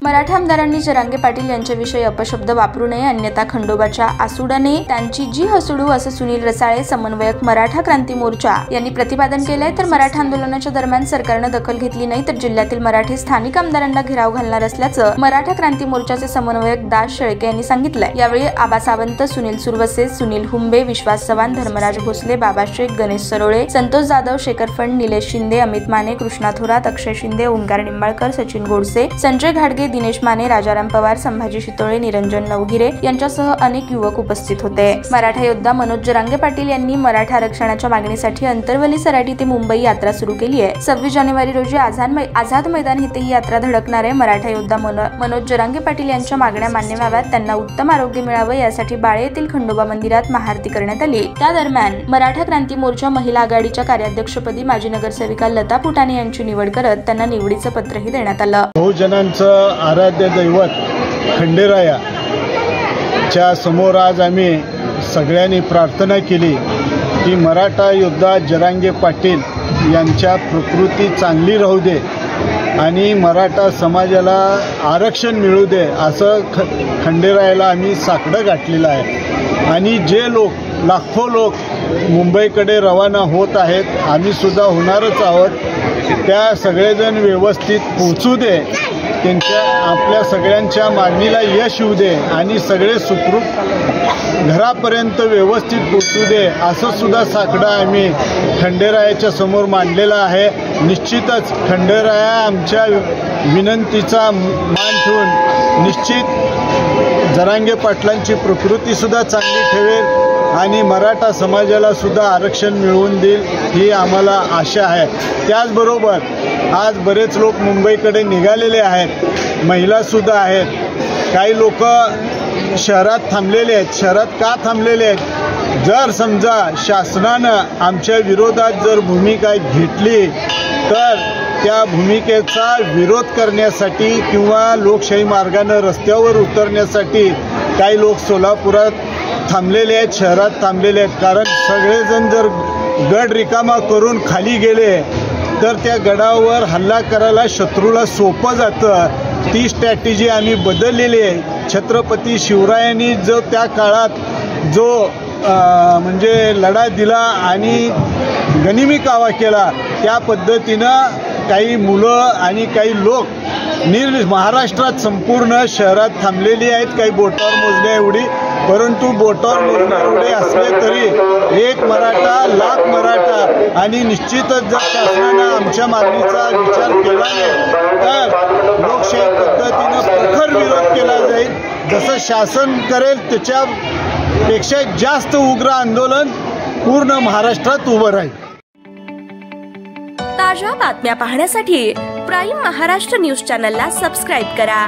मराठा आमदारांनी जरांगे पाटील यांच्याविषयी अपशब्द वापरू नये, अन्यथा खंडोबाच्या आसुडाने त्यांची जी हसडू, असं सुनील रसाळे, समन्वयक मराठा क्रांती मोर्चा यांनी प्रतिपादन केलंय। तर मराठा आंदोलनाच्या दरम्यान सरकारने दखल घेतली नाही तर जिल्ह्यातील मराठी स्थानिक आमदारांना घेराव घालणार असल्याचं मराठा क्रांती मोर्चाचे समन्वयक दास शेळके यांनी सांगितलंय। यावेळी आबा सावंत, सुनील सुरवसे, सुनील हुंबे, विश्वास चव्हाण, धर्मराज भोसले, बाबा शेख, गणेश सरोळे, संतोष जाधव, शेखर फंड, निलेश शिंदे, अमित माने, कृष्णा थोरात, अक्षय शिंदे, ओंकार निंबाळकर, सचिन गोडसे, संजय घाडगे, दिनेश माने, राजाराम पवार, संभाजी शितोळे, निरंजन नवगिरे यांच्यासह अनेक युवक उपस्थित होते। मराठा योद्धा मनोज जरांगे पाटील यांनी मराठा आरक्षणाच्या मागणीसाठी अंतरवली सराटी ते मुंबई यात्रा सुरू केली आहे। 26 जानेवारी रोजी आझाद मैदान येथे ही यात्रा धडकणार आहे। मराठा योद्धा मनोज जरांगे पाटील यांच्या मागण्या मान्य व्हाव्यात, त्यांना उत्तम आरोग्य मिळावं यासाठी बाळे येथील खंडोबा मंदिरात महाआरती करण्यात आली। त्या दरम्यान मराठा क्रांती मोर्चा महिला आघाडीच्या कार्याध्यक्षपदी माजी नगरसेविका लता पुटाणे यांची निवड करत त्यांना निवडीचं पत्रही देण्यात आलं। बहुजनांचं आराध्य दैवत खंडेरायाच्या समोर आज आम्ही सगळ्यांनी प्रार्थना केली की मराठा योद्धा जरांगे पाटील यांच्या प्रकृती चांगली राहू दे आणि मराठा समाजाला आरक्षण मिळू दे, असं खंडेरायाला आम्ही साकडं गाठलेलं आहे। आणि जे लोक लाखो लोक मुंबईकडे रवाना होत आहेत, आम्ही सुद्धा होणारच आहोत, त्या सगळेजण व्यवस्थित पोहोचू दे, त्यांच्या आपल्या सगळ्यांच्या मागणीला यश येऊ दे आणि सगळे सुखरूप घरापर्यंत व्यवस्थित पोहोचू दे, असं सुद्धा साकडं आम्ही खंडेरायाच्या समोर मांडलेलं आहे। निश्चितच खंडेराया आमच्या विनंतीचा मान ठेवून निश्चित जरांगे पाटलांची प्रकृती सुद्धा चांगली ठेवेल आणि मराठा समाजाला सुद्धा आरक्षण मिळवून देईल ही आम्हाला आशा आहे। त्याचबरोबर आज बरेच लोक मुंबईकडे निघालेले आहेत, महिलासुद्धा आहेत, काही लोक शहरात थांबलेले आहेत। शहरात का थांबलेले आहेत? जर समजा शासनानं आमच्या विरोधात जर भूमिका घेतली तर त्या भूमिकेचा विरोध करण्यासाठी किंवा लोकशाही मार्गाने रस्त्यावर उतरण्यासाठी काही लोक सोलापुरात थांबलेले आहेत, शहरात थांबलेले आहेत। कारण सगळेजण जर गड रिकामा करून खाली गेले तर त्या गडावर हल्ला करायला शत्रूला सोपं जातं। ती स्ट्रॅटेजी आम्ही बदललेली आहे। छत्रपती शिवरायांनी जो त्या काळात जो म्हणजे लढा दिला आणि गनिमी कावा केला, त्या पद्धतीनं काही मुलं आणि काही लोक महाराष्ट्रात संपूर्ण शहरात थांबलेली आहेत, काही बोटावर मोजण्या एवढी, परंतु बोटावर मोजण्या एवढे असले तरी एक मराठा लाख मराठा आणि निश्चितच जर शासनानं आमच्या मागणीचा विचार केला नाही तर लोकशाही पद्धतीनं प्रखर विरोध केला जाईल। जसं शासन करेल त्याच्यापेक्षा जास्त उग्र आंदोलन पूर्ण महाराष्ट्रात उभं राहील। ताज्या बातम्या पाहण्यासाठी प्राईम महाराष्ट्र न्यूज चॅनलला सबस्क्राईब करा।